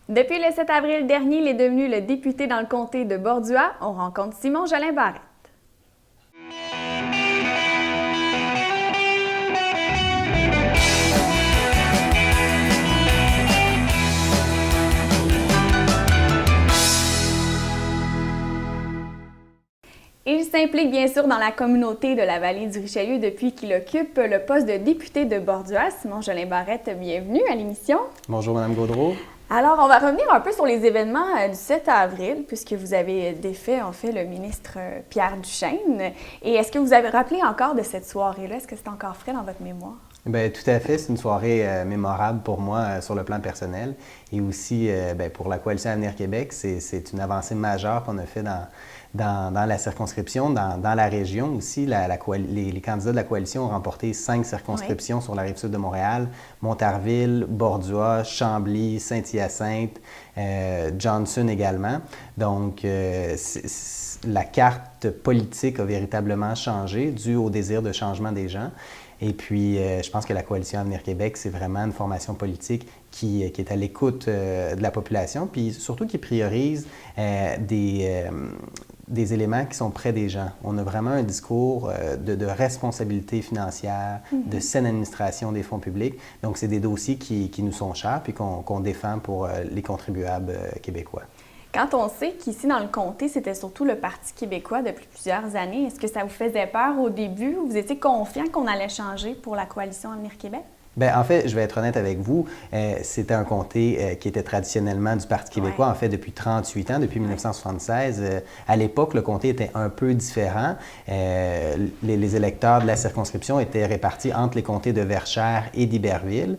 Depuis le 7 avril dernier, il est devenu le député dans le comté de Bordua. On rencontre Simon Jolin-Barrette. Il s'implique bien sûr dans la communauté de la vallée du Richelieu depuis qu'il occupe le poste de député de Bordua. Simon Jolin-Barrette, bienvenue à l'émission. Bonjour Mme Gaudreault. Alors, on va revenir un peu sur les événements du 7 avril, puisque vous avez défait, en fait, le ministre Pierre Duchesne. Et est-ce que vous avez rappelé encore de cette soirée-là? Est-ce que c'est encore frais dans votre mémoire? Bien, tout à fait. C'est une soirée mémorable pour moi sur le plan personnel. Et aussi, pour la Coalition Avenir Québec, c'est une avancée majeure qu'on a fait dans la circonscription, dans la région aussi. Les candidats de la coalition ont remporté 5 circonscriptions sur la Rive-Sud de Montréal: Montarville, Bordua, Chambly, Saint-Hyacinthe, Johnson également. Donc, la carte politique a véritablement changé dû au désir de changement des gens. Et puis, je pense que la Coalition Avenir Québec, c'est vraiment une formation politique qui est à l'écoute de la population, puis surtout qui priorise des éléments qui sont près des gens. On a vraiment un discours de responsabilité financière, de saine administration des fonds publics. Donc, c'est des dossiers qui nous sont chers puis qu'on défend pour les contribuables québécois. Quand on sait qu'ici, dans le comté, c'était surtout le Parti québécois depuis plusieurs années, est-ce que ça vous faisait peur au début? Vous étiez confiant qu'on allait changer pour la Coalition Avenir Québec? Bien, en fait, je vais être honnête avec vous, c'était un comté qui était traditionnellement du Parti québécois, en fait, depuis 38 ans, depuis 1976. À l'époque, le comté était un peu différent. Les électeurs de la circonscription étaient répartis entre les comtés de Verchères et d'Iberville.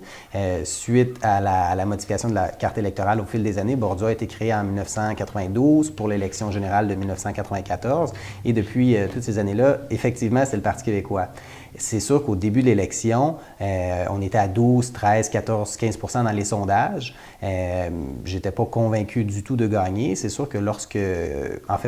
Suite à la modification de la carte électorale au fil des années, Bordua a été créé en 1992 pour l'élection générale de 1994. Et depuis toutes ces années-là, effectivement, c'est le Parti québécois. C'est sûr qu'au début de l'élection, on était à 12, 13, 14, 15 % dans les sondages. Je n'étais pas convaincu du tout de gagner. C'est sûr que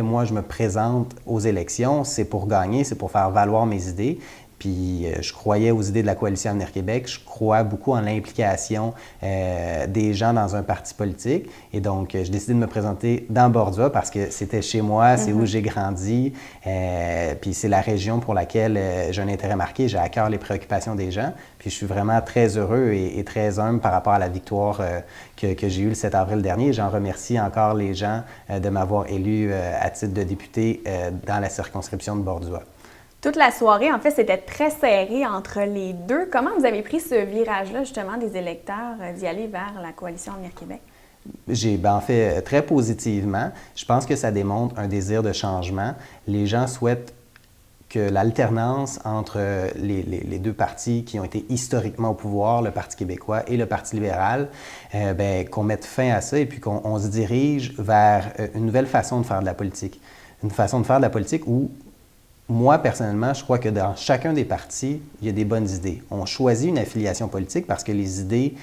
moi, je me présente aux élections, c'est pour gagner, c'est pour faire valoir mes idées. Puis je croyais aux idées de la Coalition Avenir Québec. Je crois beaucoup en l'implication des gens dans un parti politique. Et donc, j'ai décidé de me présenter dans Bordua parce que c'était chez moi, c'est où j'ai grandi. Puis c'est la région pour laquelle j'ai un intérêt marqué. J'ai à cœur les préoccupations des gens. Puis je suis vraiment très heureux et très humble par rapport à la victoire que j'ai eue le 7 avril dernier. J'en remercie encore les gens de m'avoir élu à titre de député dans la circonscription de Bordua. Toute la soirée, en fait, c'était très serré entre les deux. Comment vous avez pris ce virage-là, justement, des électeurs d'y aller vers la Coalition Avenir Québec? En fait, très positivement. Je pense que ça démontre un désir de changement. Les gens souhaitent que l'alternance entre les deux partis qui ont été historiquement au pouvoir, le Parti québécois et le Parti libéral, qu'on mette fin à ça et puis qu'on se dirige vers une nouvelle façon de faire de la politique. Une façon de faire de la politique où moi, personnellement, je crois que dans chacun des partis, il y a des bonnes idées. On choisit une affiliation politique parce que les idées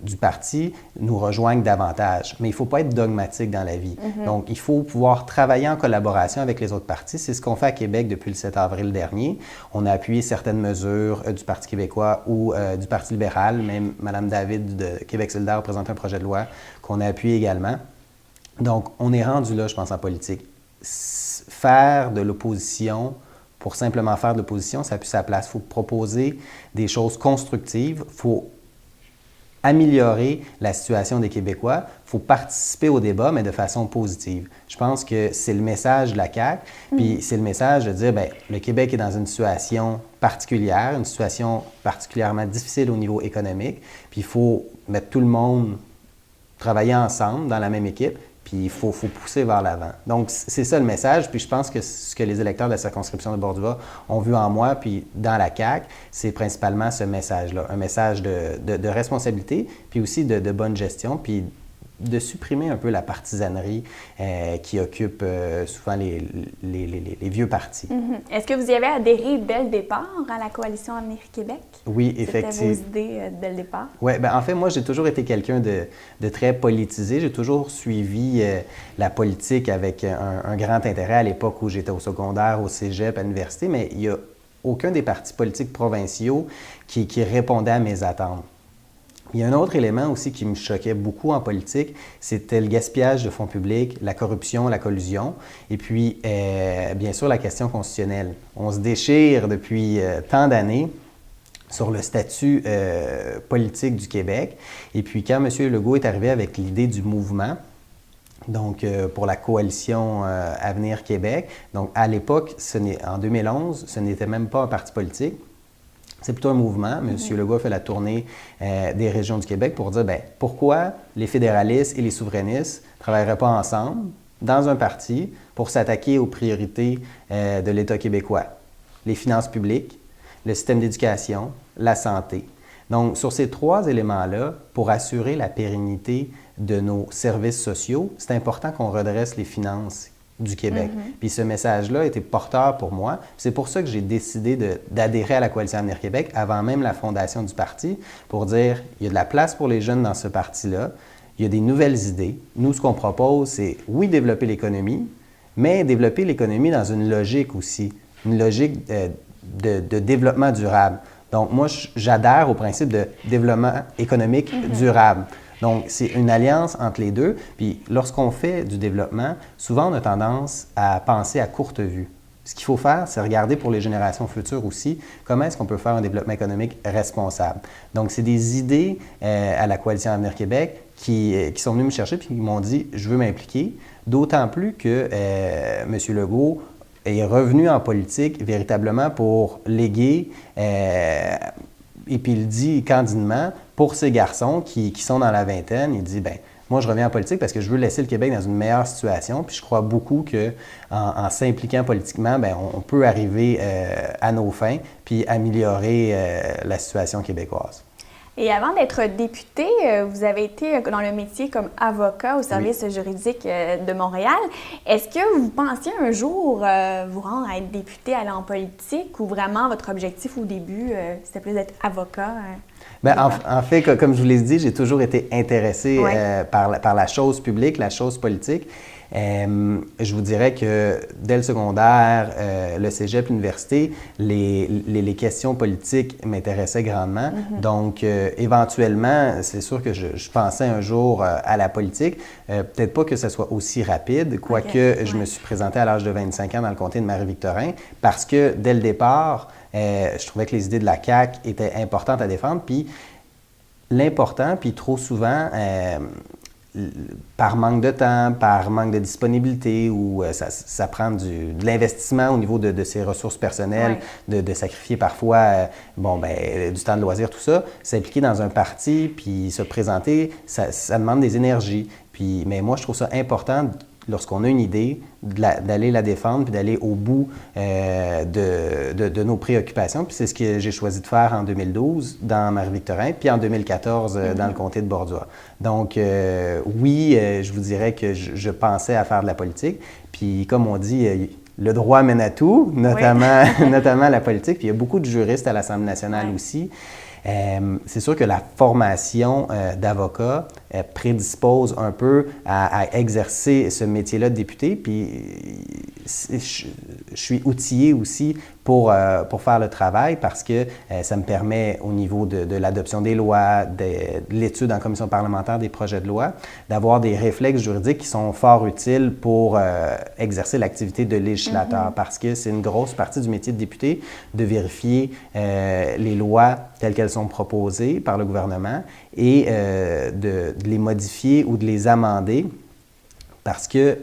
du parti nous rejoignent davantage. Mais il ne faut pas être dogmatique dans la vie. Donc, il faut pouvoir travailler en collaboration avec les autres partis. C'est ce qu'on fait à Québec depuis le 7 avril dernier. On a appuyé certaines mesures du Parti québécois ou du Parti libéral. Même Mme David de Québec solidaire a présenté un projet de loi qu'on a appuyé également. Donc, on est rendu là, je pense, en politique. Faire de l'opposition pour simplement faire de l'opposition, ça n'a plus sa place. Il faut proposer des choses constructives, il faut améliorer la situation des Québécois, il faut participer au débat, mais de façon positive. Je pense que c'est le message de la CAQ, puis c'est le message de dire, le Québec est dans une situation particulière, une situation particulièrement difficile au niveau économique, puis il faut mettre tout le monde travailler ensemble dans la même équipe, puis il faut pousser vers l'avant. Donc, c'est ça le message. Puis je pense que ce que les électeurs de la circonscription de Bordua ont vu en moi, puis dans la CAQ, c'est principalement ce message-là. Un message de responsabilité, puis aussi de bonne gestion, puis de supprimer un peu la partisanerie qui occupe souvent les vieux partis. Est-ce que vous y avez adhéré dès le départ à la Coalition Avenir Québec? Oui, effectivement. C'était vos idées dès le départ? Oui, en fait, moi, j'ai toujours été quelqu'un de très politisé. J'ai toujours suivi la politique avec un grand intérêt à l'époque où j'étais au secondaire, au cégep, à l'université, mais il n'y a aucun des partis politiques provinciaux qui répondait à mes attentes. Il y a un autre élément aussi qui me choquait beaucoup en politique, c'était le gaspillage de fonds publics, la corruption, la collusion, et puis, bien sûr, la question constitutionnelle. On se déchire depuis tant d'années sur le statut politique du Québec. Et puis, quand M. Legault est arrivé avec l'idée du mouvement, donc pour la coalition Avenir Québec, donc à l'époque, en 2011, ce n'était même pas un parti politique. C'est plutôt un mouvement. M. Legault a fait la tournée des régions du Québec pour dire pourquoi les fédéralistes et les souverainistes ne travailleraient pas ensemble dans un parti pour s'attaquer aux priorités de l'État québécois, les finances publiques, le système d'éducation, la santé. Donc, sur ces 3 éléments-là, pour assurer la pérennité de nos services sociaux, c'est important qu'on redresse les finances du Québec. Puis ce message-là était porteur pour moi. C'est pour ça que j'ai décidé d'adhérer à la Coalition Avenir Québec avant même la fondation du parti, pour dire il y a de la place pour les jeunes dans ce parti-là, il y a des nouvelles idées. Nous, ce qu'on propose, c'est oui, développer l'économie, mais développer l'économie dans une logique aussi, une logique de développement durable. Donc, moi, j'adhère au principe de développement économique durable. Donc, c'est une alliance entre les deux. Puis, lorsqu'on fait du développement, souvent, on a tendance à penser à courte vue. Ce qu'il faut faire, c'est regarder pour les générations futures aussi, comment est-ce qu'on peut faire un développement économique responsable. Donc, c'est des idées à la Coalition Avenir Québec qui sont venues me chercher puis qui m'ont dit « je veux m'impliquer », d'autant plus que M. Legault est revenu en politique véritablement pour léguer, et puis il dit candidement, pour ces garçons qui sont dans la vingtaine, il dit, moi je reviens en politique parce que je veux laisser le Québec dans une meilleure situation, puis je crois beaucoup qu'en s'impliquant politiquement, on peut arriver à nos fins, puis améliorer la situation québécoise. Et avant d'être député, vous avez été dans le métier comme avocat au service juridique de Montréal. Est-ce que vous pensiez un jour vous rendre à être député, aller en politique, ou vraiment votre objectif au début, c'était plus d'être avocat? En fait, comme je vous l'ai dit, j'ai toujours été intéressé par la chose publique, la chose politique. Je vous dirais que dès le secondaire, le cégep, l'université, les questions politiques m'intéressaient grandement. Donc, éventuellement, c'est sûr que je pensais un jour à la politique. Peut-être pas que ce soit aussi rapide, quoique je me suis présenté à l'âge de 25 ans dans le comté de Marie-Victorin, parce que dès le départ, je trouvais que les idées de la CAQ étaient importantes à défendre. Puis l'important, puis trop souvent, par manque de temps, par manque de disponibilité, ou ça prend de l'investissement au niveau de ses ressources personnelles, de sacrifier parfois du temps de loisir, tout ça. S'impliquer dans un parti, puis se présenter, ça demande des énergies. Mais moi, je trouve ça important, lorsqu'on a une idée, d'aller la défendre puis d'aller au bout de nos préoccupations. Puis c'est ce que j'ai choisi de faire en 2012 dans Marie-Victorin, puis en 2014 dans le comté de Bordeaux. Donc, oui, je vous dirais que je pensais à faire de la politique. Puis comme on dit, le droit mène à tout, notamment la politique. Puis il y a beaucoup de juristes à l'Assemblée nationale aussi. C'est sûr que la formation d'avocat prédispose un peu à exercer ce métier-là de député, puis je suis outillé aussi pour faire le travail parce que ça me permet au niveau de l'adoption des lois, de l'étude en commission parlementaire des projets de loi, d'avoir des réflexes juridiques qui sont fort utiles pour exercer l'activité de législateur parce que c'est une grosse partie du métier de député de vérifier les lois telles qu'elles sont proposées par le gouvernement et de les modifier ou de les amender parce que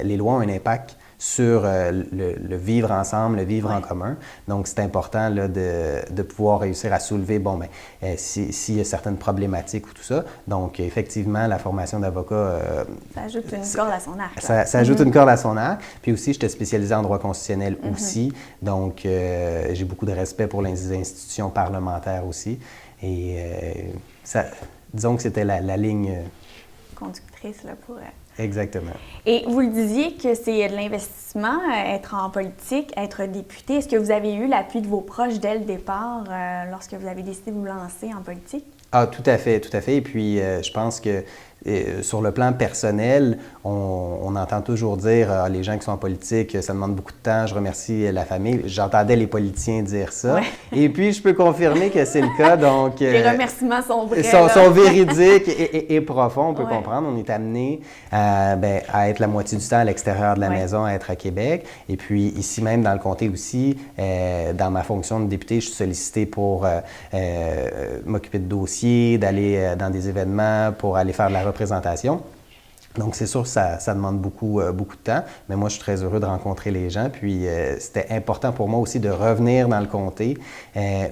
les lois ont un impact sur le vivre ensemble, le vivre en commun. Donc, c'est important là, de pouvoir réussir à soulever, s'il y a certaines problématiques ou tout ça. Donc, effectivement, la formation d'avocat... ça ajoute une corde à son arc. Ça ajoute une corde à son arc. Puis aussi, j'étais spécialisé en droit constitutionnel aussi. Donc, j'ai beaucoup de respect pour les institutions parlementaires aussi. Et disons que c'était la ligne... conductrice là, pour... Exactement. Et vous le disiez que c'est de l'investissement, être en politique, être député. Est-ce que vous avez eu l'appui de vos proches dès le départ lorsque vous avez décidé de vous lancer en politique? Ah, tout à fait, tout à fait. Et puis, je pense que sur le plan personnel, on entend toujours dire les gens qui sont en politique, ça demande beaucoup de temps, je remercie la famille. J'entendais les politiciens dire ça. Ouais. Et puis, je peux confirmer que c'est le cas. Donc, les remerciements sont vrais. Sont véridiques et profonds, on peut Ouais. comprendre. On est amené à être la moitié du temps à l'extérieur de la Ouais. maison, à être à Québec. Et puis, ici même, dans le comté aussi, dans ma fonction de député, je suis sollicité pour m'occuper de dossiers, d'aller dans des événements, pour aller faire de la représentation. Donc, c'est sûr que ça demande beaucoup de temps, mais moi, je suis très heureux de rencontrer les gens. Puis, c'était important pour moi aussi de revenir dans le comté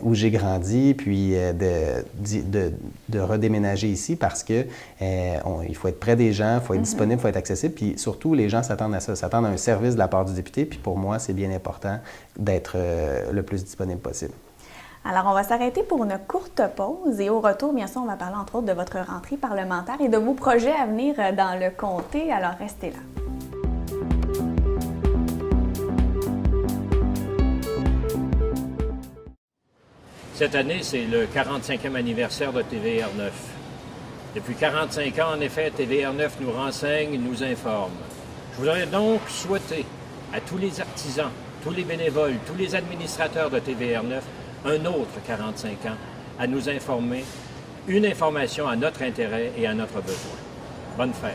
où j'ai grandi, puis de redéménager ici parce que il faut être près des gens, il faut être disponible, il faut être accessible. Puis, surtout, les gens s'attendent à ça, s'attendent à un service de la part du député. Puis, pour moi, c'est bien important d'être le plus disponible possible. Alors, on va s'arrêter pour une courte pause et au retour, bien sûr, on va parler entre autres de votre rentrée parlementaire et de vos projets à venir dans le comté. Alors, restez là. Cette année, c'est le 45e anniversaire de TVR 9. Depuis 45 ans, en effet, TVR 9 nous renseigne, nous informe. Je voudrais donc souhaiter à tous les artisans, tous les bénévoles, tous les administrateurs de TVR 9 un autre 45 ans à nous informer, une information à notre intérêt et à notre besoin. Bonne fête.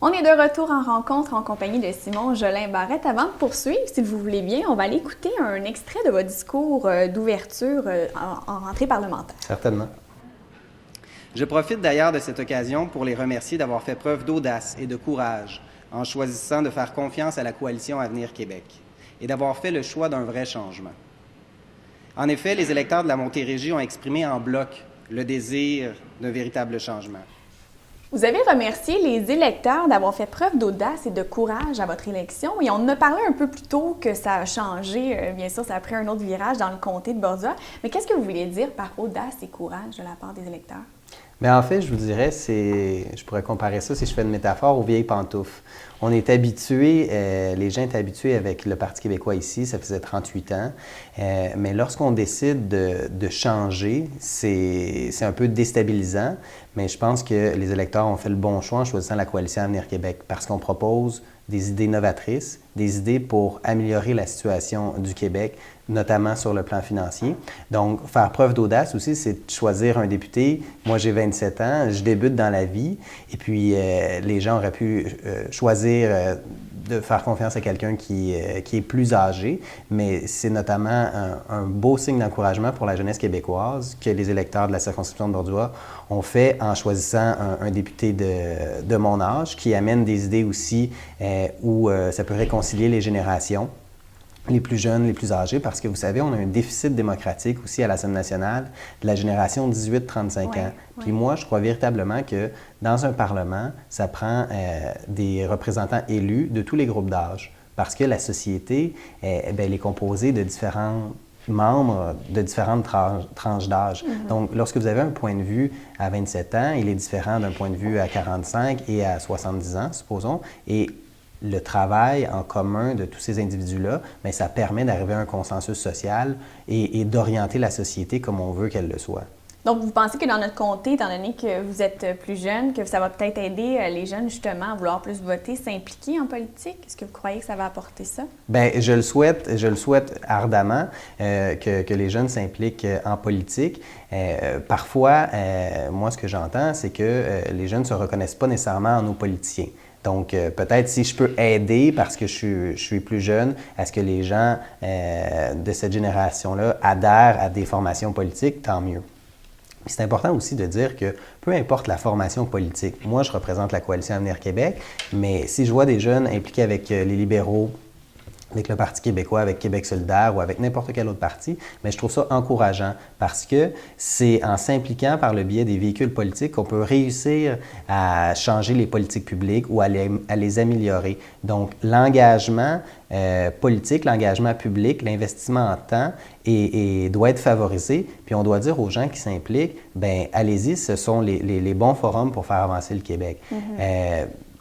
On est de retour en rencontre en compagnie de Simon Jolin-Barrette. Avant de poursuivre, si vous voulez bien, on va aller écouter un extrait de votre discours d'ouverture en rentrée parlementaire. Certainement. Je profite d'ailleurs de cette occasion pour les remercier d'avoir fait preuve d'audace et de courage en choisissant de faire confiance à la coalition Avenir Québec et d'avoir fait le choix d'un vrai changement. En effet, les électeurs de la Montérégie ont exprimé en bloc le désir d'un véritable changement. Vous avez remercié les électeurs d'avoir fait preuve d'audace et de courage à votre élection et on en a parlé un peu plus tôt que ça a changé. Bien sûr, ça a pris un autre virage dans le comté de Bordua. Mais qu'est-ce que vous voulez dire par audace et courage de la part des électeurs? Mais en fait, je vous dirais, je pourrais comparer ça, si je fais une métaphore, aux vieilles pantoufles. On est habitués, les gens étaient habitués avec le Parti québécois ici, ça faisait 38 ans, mais lorsqu'on décide de changer, c'est un peu déstabilisant, mais je pense que les électeurs ont fait le bon choix en choisissant la coalition Avenir Québec parce qu'on propose des idées novatrices, des idées pour améliorer la situation du Québec, notamment sur le plan financier. Donc, faire preuve d'audace aussi, c'est de choisir un député. Moi, j'ai 27 ans, je débute dans la vie, et puis les gens auraient pu choisir de faire confiance à quelqu'un qui est plus âgé, mais c'est notamment un beau signe d'encouragement pour la jeunesse québécoise que les électeurs de la circonscription de Bordua ont fait en choisissant un député de mon âge qui amène des idées aussi où ça peut réconcilier les générations, les plus jeunes, les plus âgés, parce que vous savez, on a un déficit démocratique aussi à l'Assemblée nationale de la génération 18-35 ans. Puis moi, je crois véritablement que dans un Parlement, ça prend des représentants élus de tous les groupes d'âge, parce que la société, elle est composée de différents membres de différentes tranches d'âge. Donc, lorsque vous avez un point de vue à 27 ans, il est différent d'un point de vue à 45 et à 70 ans, supposons, et le travail en commun de tous ces individus-là, bien, ça permet d'arriver à un consensus social et d'orienter la société comme on veut qu'elle le soit. Donc, vous pensez que dans notre comté, étant donné que vous êtes plus jeune, que ça va peut-être aider les jeunes justement à vouloir plus voter, s'impliquer en politique? Est-ce que vous croyez que ça va apporter ça? Bien, je le souhaite ardemment que les jeunes s'impliquent en politique. Parfois, moi, ce que j'entends, c'est que les jeunes ne se reconnaissent pas nécessairement en nos politiciens. Donc, peut-être si je peux aider, parce que je suis plus jeune, à ce que les gens de cette génération-là adhèrent à des formations politiques, tant mieux. C'est important aussi de dire que peu importe la formation politique, moi je représente la coalition Avenir Québec, mais si je vois des jeunes impliqués avec les libéraux, avec le Parti québécois, avec Québec solidaire ou avec n'importe quel autre parti, mais je trouve ça encourageant parce que c'est en s'impliquant par le biais des véhicules politiques qu'on peut réussir à changer les politiques publiques ou à les améliorer. Donc, l'engagement politique, l'engagement public, l'investissement en temps doit être favorisé. Puis on doit dire aux gens qui s'impliquent, bien, allez-y, ce sont les bons forums pour faire avancer le Québec.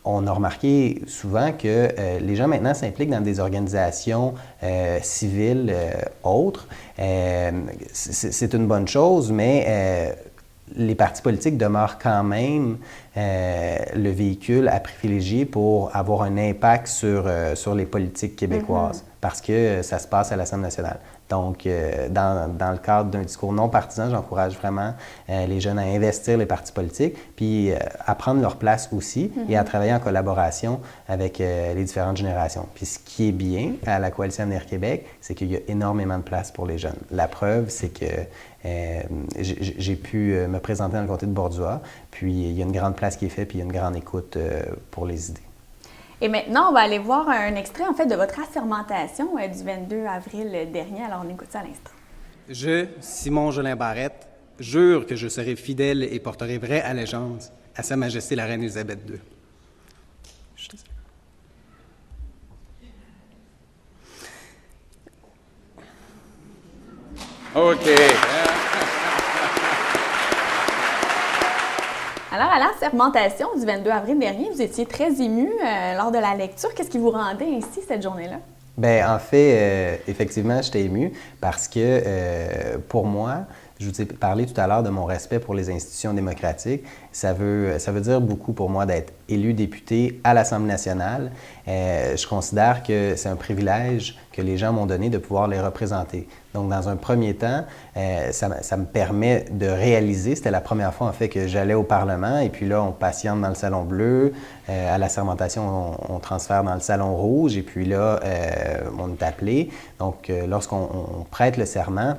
on a remarqué souvent que les gens maintenant s'impliquent dans des organisations civiles autres. C'est une bonne chose, mais les partis politiques demeurent quand même le véhicule à privilégier pour avoir un impact sur les politiques québécoises, parce que ça se passe à l'Assemblée nationale. Donc, dans le cadre d'un discours non partisan, j'encourage vraiment les jeunes à investir les partis politiques, puis à prendre leur place aussi et à travailler en collaboration avec les différentes générations. Puis ce qui est bien à la Coalition Avenir Québec, c'est qu'il y a énormément de place pour les jeunes. La preuve, c'est que j'ai pu me présenter dans le comté de Bordua, puis il y a une grande place qui est faite, puis il y a une grande écoute pour les idées. Et maintenant, on va aller voir un extrait, en fait, de votre assermentation du 22 avril dernier. Alors, on écoute ça à l'instant. Je, Simon Jolin Barrette, jure que je serai fidèle et porterai vraie allégeance à Sa Majesté la Reine Élisabeth II. Je suis désolé. OK. Alors, à l'assermentation du 22 avril dernier, vous étiez très ému lors de la lecture. Qu'est-ce qui vous rendait ainsi cette journée-là? Bien, en fait, effectivement, j'étais ému parce que pour moi, je vous ai parlé tout à l'heure de mon respect pour les institutions démocratiques. Ça veut dire beaucoup pour moi d'être élu député à l'Assemblée nationale. Je considère que c'est un privilège que les gens m'ont donné de pouvoir les représenter. Donc, dans un premier temps, ça me permet de réaliser, c'était la première fois en fait que j'allais au Parlement et puis là, on patiente dans le Salon bleu. À l'assermentation, on transfère dans le Salon rouge et puis là, on est appelé. Donc, lorsqu'on prête le serment,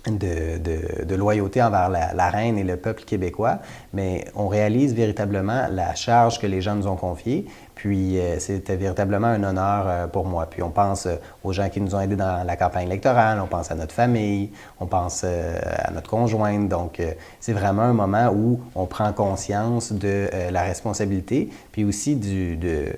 de loyauté envers la reine et le peuple québécois, mais on réalise véritablement la charge que les gens nous ont confiée. Puis c'était véritablement un honneur pour moi. Puis on pense aux gens qui nous ont aidés dans la campagne électorale, on pense à notre famille, on pense à notre conjointe. Donc c'est vraiment un moment où on prend conscience de la responsabilité, puis aussi du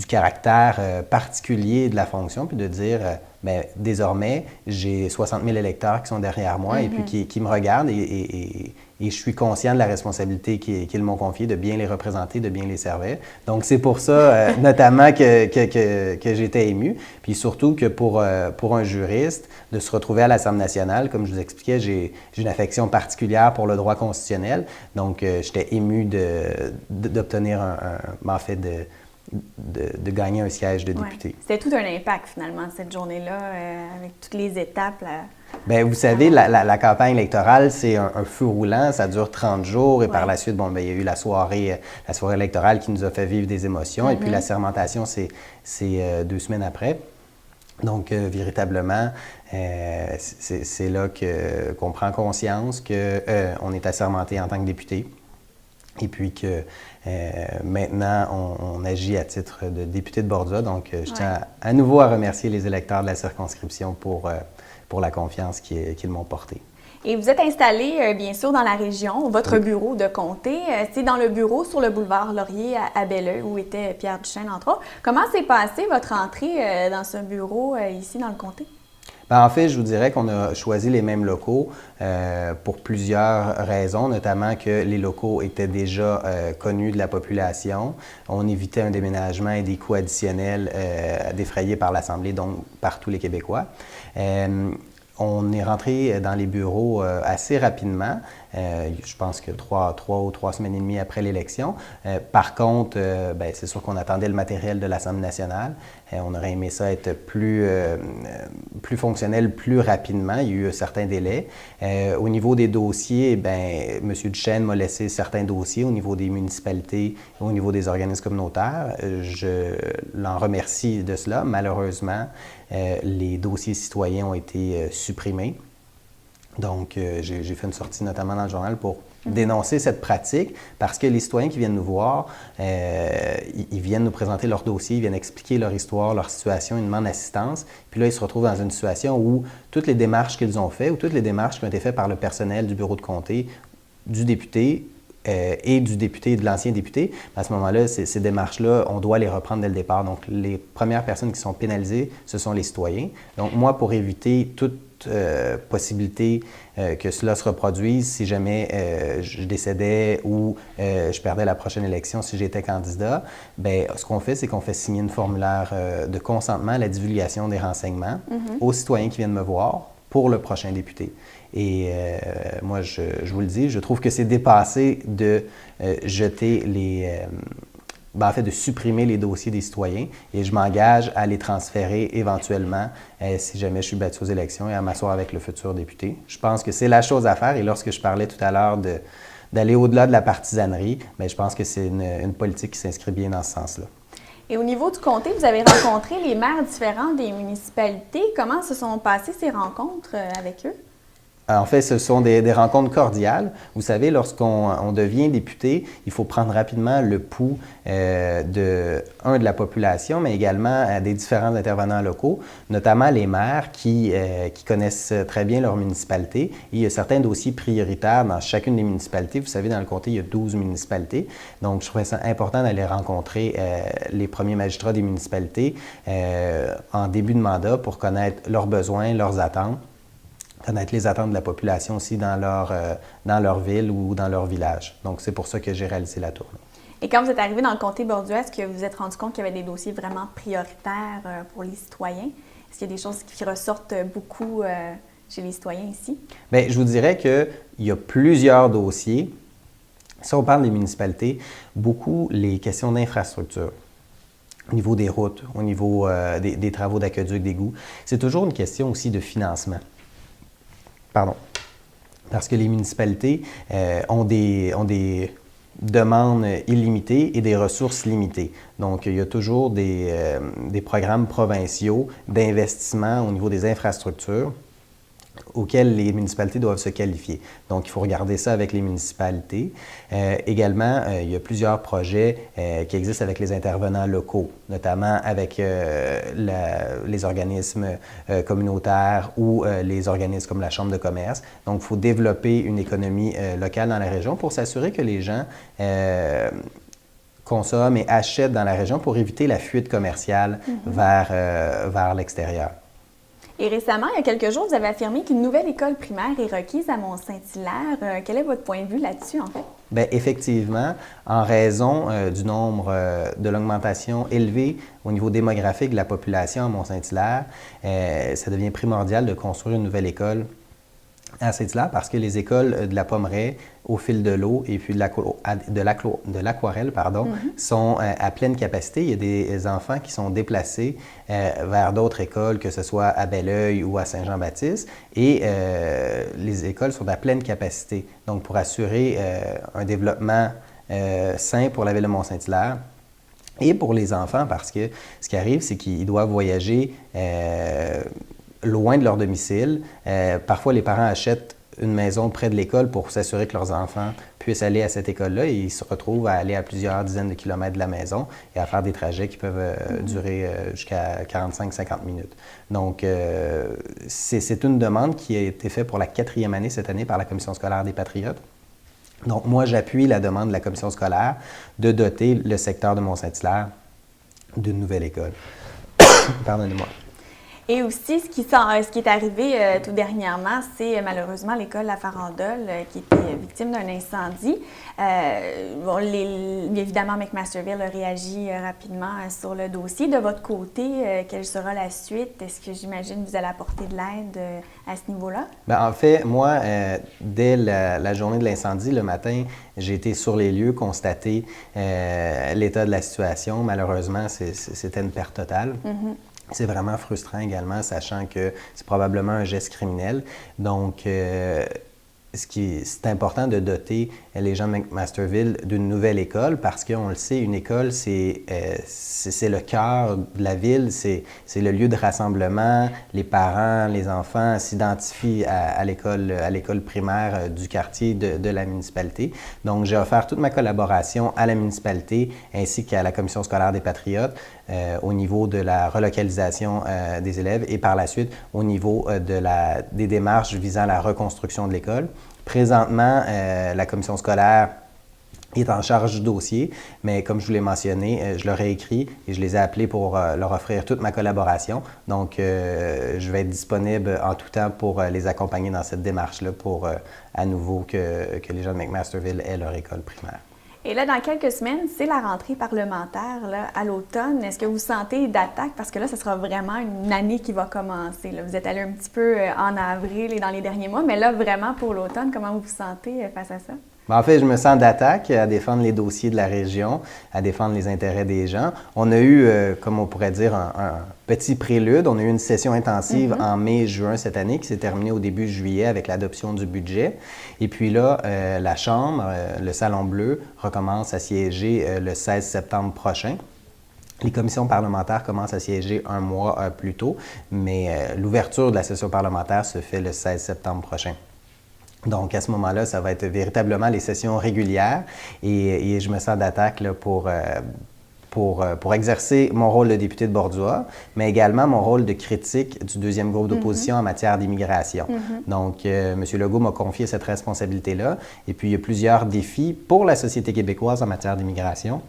caractère particulier de la fonction, puis de dire, bien, désormais, j'ai 60 000 électeurs qui sont derrière moi et puis qui me regardent et je suis conscient de la responsabilité qu'ils m'ont confiée de bien les représenter, de bien les servir. Donc, c'est pour ça, notamment, que j'étais ému. Puis surtout que pour un juriste, de se retrouver à l'Assemblée nationale, comme je vous expliquais, j'ai une affection particulière pour le droit constitutionnel. Donc, j'étais ému d'obtenir de gagner un siège de député. C'était tout un impact, finalement, cette journée-là, avec toutes les étapes. Bien, vous savez, la campagne électorale, c'est un feu roulant. Ça dure 30 jours et par la suite, bon, bien, il y a eu la soirée électorale qui nous a fait vivre des émotions. Et puis la sermentation, c'est 2 semaines après. Donc, véritablement, c'est là qu'on prend conscience qu'on est assermenté en tant que député. Et puis que maintenant, on agit à titre de député de Bordua. Donc, je tiens à nouveau à remercier les électeurs de la circonscription pour la confiance qu'ils m'ont portée. Et vous êtes installé, bien sûr, dans la région, votre bureau de comté. C'est dans le bureau sur le boulevard Laurier à Belleuil, où était Pierre Duchesne, entre autres. Comment s'est passée votre entrée dans ce bureau ici dans le comté? Bien, en fait, je vous dirais qu'on a choisi les mêmes locaux pour plusieurs raisons, notamment que les locaux étaient déjà connus de la population. On évitait un déménagement et des coûts additionnels défrayés par l'Assemblée, donc par tous les Québécois. On est rentré dans les bureaux assez rapidement, je pense que 3 semaines et demie après l'élection. Par contre, bien, c'est sûr qu'on attendait le matériel de l'Assemblée nationale. On aurait aimé ça être plus fonctionnel plus rapidement. Il y a eu certains délais. Au niveau des dossiers, bien, M. Duchesne m'a laissé certains dossiers au niveau des municipalités, au niveau des organismes communautaires. Je l'en remercie de cela. Malheureusement, les dossiers citoyens ont été supprimés. Donc, j'ai fait une sortie notamment dans le journal pour dénoncer cette pratique parce que les citoyens qui viennent nous voir, ils viennent nous présenter leur dossier, ils viennent expliquer leur histoire, leur situation, ils demandent assistance. Puis là, ils se retrouvent dans une situation où toutes les démarches qu'ils ont faites ou toutes les démarches qui ont été faites par le personnel du bureau de comté, du député, et du député et de l'ancien député, à ce moment-là, ces démarches-là, on doit les reprendre dès le départ. Donc, les premières personnes qui sont pénalisées, ce sont les citoyens. Donc, moi, pour éviter toute possibilité que cela se reproduise si jamais je décédais ou je perdais la prochaine élection si j'étais candidat, bien, ce qu'on fait, c'est qu'on fait signer une formulaire de consentement à la divulgation des renseignements aux citoyens qui viennent me voir pour le prochain député. Et moi, je vous le dis, je trouve que c'est dépassé de jeter en fait, de supprimer les dossiers des citoyens et je m'engage à les transférer éventuellement si jamais je suis battu aux élections et à m'asseoir avec le futur député. Je pense que c'est la chose à faire et lorsque je parlais tout à l'heure d'aller au-delà de la partisanerie, bien, je pense que c'est une politique qui s'inscrit bien dans ce sens-là. Et au niveau du comté, vous avez rencontré les maires différents des municipalités. Comment se sont passées ces rencontres avec eux? En fait, ce sont des rencontres cordiales. Vous savez, lorsqu'on devient député, il faut prendre rapidement le pouls de la population, mais également des différents intervenants locaux, notamment les maires qui connaissent très bien leur municipalité. Et il y a certains dossiers prioritaires dans chacune des municipalités. Vous savez, dans le comté, il y a 12 municipalités. Donc, je trouvais ça important d'aller rencontrer les premiers magistrats des municipalités en début de mandat pour connaître leurs besoins, leurs attentes, connaître les attentes de la population aussi dans leur ville ou dans leur village. Donc, c'est pour ça que j'ai réalisé la tournée. Et quand vous êtes arrivé dans le comté borduas, est-ce que vous vous êtes rendu compte qu'il y avait des dossiers vraiment prioritaires pour les citoyens? Est-ce qu'il y a des choses qui ressortent beaucoup chez les citoyens ici? Bien, je vous dirais qu'il y a plusieurs dossiers. Si on parle des municipalités, beaucoup les questions d'infrastructure. Au niveau des routes, au niveau des travaux d'aqueduc, d'égouts, c'est toujours une question aussi de financement. Pardon. Parce que les municipalités ont des demandes illimitées et des ressources limitées. Donc, il y a toujours des programmes provinciaux d'investissement au niveau des infrastructures auxquels les municipalités doivent se qualifier. Donc, il faut regarder ça avec les municipalités. Également, il y a plusieurs projets qui existent avec les intervenants locaux, notamment avec les organismes communautaires ou les organismes comme la Chambre de commerce. Donc, il faut développer une économie locale dans la région pour s'assurer que les gens consomment et achètent dans la région pour éviter la fuite commerciale vers l'extérieur. Et récemment, il y a quelques jours, vous avez affirmé qu'une nouvelle école primaire est requise à Mont-Saint-Hilaire. Quel est votre point de vue là-dessus, en fait? Bien, effectivement, en raison du nombre de l'augmentation élevée au niveau démographique de la population à Mont-Saint-Hilaire, ça devient primordial de construire une nouvelle école à Saint-Hilaire parce que les écoles de la Pommeraye, au fil de l'eau et puis de l'aquarelle, sont à pleine capacité. Il y a des enfants qui sont déplacés vers d'autres écoles, que ce soit à Belleuil ou à Saint-Jean-Baptiste, et les écoles sont à pleine capacité. Donc, pour assurer un développement sain pour la ville de Mont-Saint-Hilaire, et pour les enfants, parce que ce qui arrive, c'est qu'ils doivent voyager loin de leur domicile. Parfois, les parents achètent une maison près de l'école pour s'assurer que leurs enfants puissent aller à cette école-là et ils se retrouvent à aller à plusieurs dizaines de kilomètres de la maison et à faire des trajets qui peuvent durer jusqu'à 45-50 minutes. Donc, c'est une demande qui a été faite pour la 4e année cette année par la Commission scolaire des Patriotes. Donc, moi, j'appuie la demande de la Commission scolaire de doter le secteur de Mont-Saint-Hilaire d'une nouvelle école. Pardonnez-moi. Et aussi, ce qui est arrivé tout dernièrement, c'est malheureusement l'école La Farandole qui était victime d'un incendie. Évidemment, McMasterville a réagi rapidement sur le dossier. De votre côté, quelle sera la suite? Est-ce que j'imagine que vous allez apporter de l'aide à ce niveau-là? Bien, en fait, moi, dès la journée de l'incendie, le matin, j'ai été sur les lieux, constater l'état de la situation. Malheureusement, c'était une perte totale. C'est vraiment frustrant également, sachant que c'est probablement un geste criminel. Donc, c'est important de doter les gens de McMasterville d'une nouvelle école parce qu'on le sait, une école, c'est le cœur de la ville, c'est le lieu de rassemblement. Les parents, les enfants s'identifient à l'école primaire du quartier de la municipalité. Donc, j'ai offert toute ma collaboration à la municipalité ainsi qu'à la Commission scolaire des Patriotes au niveau de la relocalisation des élèves et par la suite au niveau des démarches visant la reconstruction de l'école. Présentement, la commission scolaire Il est en charge du dossier, mais comme je vous l'ai mentionné, je leur ai écrit et je les ai appelés pour leur offrir toute ma collaboration. Donc, je vais être disponible en tout temps pour les accompagner dans cette démarche-là pour, à nouveau, que les gens de McMasterville aient leur école primaire. Et là, dans quelques semaines, c'est la rentrée parlementaire là, à l'automne. Est-ce que vous sentez d'attaque? Parce que là, ce sera vraiment une année qui va commencer. Là. Vous êtes allé un petit peu en avril et dans les derniers mois, mais là, vraiment pour l'automne, comment vous vous sentez face à ça? En fait, je me sens d'attaque à défendre les dossiers de la région, à défendre les intérêts des gens. On a eu, comme on pourrait dire, un petit prélude. On a eu une session intensive en mai-juin cette année qui s'est terminée au début juillet avec l'adoption du budget. Et puis là, la Chambre, le Salon Bleu, recommence à siéger le 16 septembre prochain. Les commissions parlementaires commencent à siéger un mois plus tôt, mais l'ouverture de la session parlementaire se fait le 16 septembre prochain. Donc, à ce moment-là, ça va être véritablement les sessions régulières et je me sens d'attaque pour exercer mon rôle de député de Bordua, mais également mon rôle de critique du deuxième groupe d'opposition en matière d'immigration. Donc, M. Legault m'a confié cette responsabilité-là et puis il y a plusieurs défis pour la société québécoise en matière d'immigration,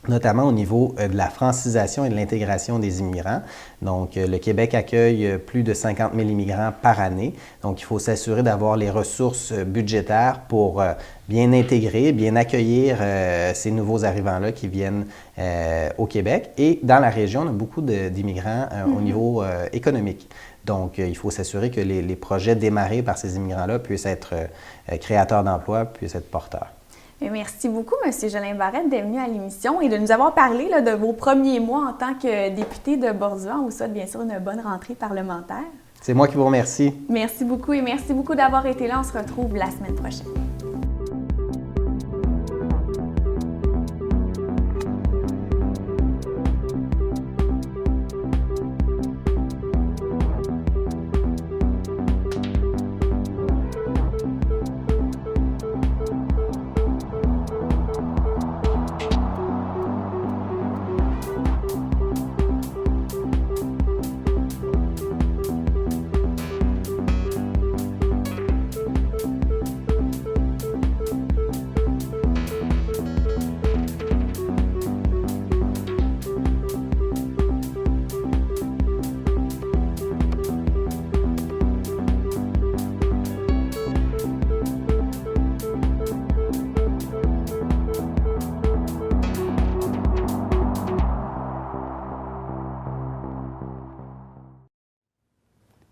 notamment au niveau de la francisation et de l'intégration des immigrants. Donc, le Québec accueille plus de 50 000 immigrants par année. Donc, il faut s'assurer d'avoir les ressources budgétaires pour bien intégrer, bien accueillir ces nouveaux arrivants-là qui viennent au Québec. Et dans la région, on a beaucoup d'immigrants au niveau économique. Donc, il faut s'assurer que les projets démarrés par ces immigrants-là puissent être créateurs d'emplois, puissent être porteurs. Merci beaucoup, M. Jolin Barrette, d'être venu à l'émission et de nous avoir parlé là, de vos premiers mois en tant que député de Bordua. On vous souhaite bien sûr une bonne rentrée parlementaire. C'est moi qui vous remercie. Merci beaucoup et merci beaucoup d'avoir été là. On se retrouve la semaine prochaine.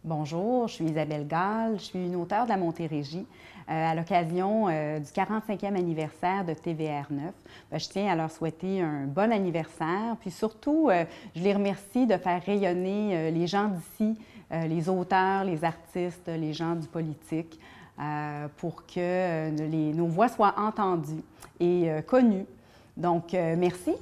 Bonjour, je suis Isabelle Gall, je suis une auteure de la Montérégie. À l'occasion du 45e anniversaire de TVR 9, je tiens à leur souhaiter un bon anniversaire. Puis surtout, je les remercie de faire rayonner les gens d'ici, les auteurs, les artistes, les gens du politique, pour que nos voix soient entendues et connues. Donc, merci.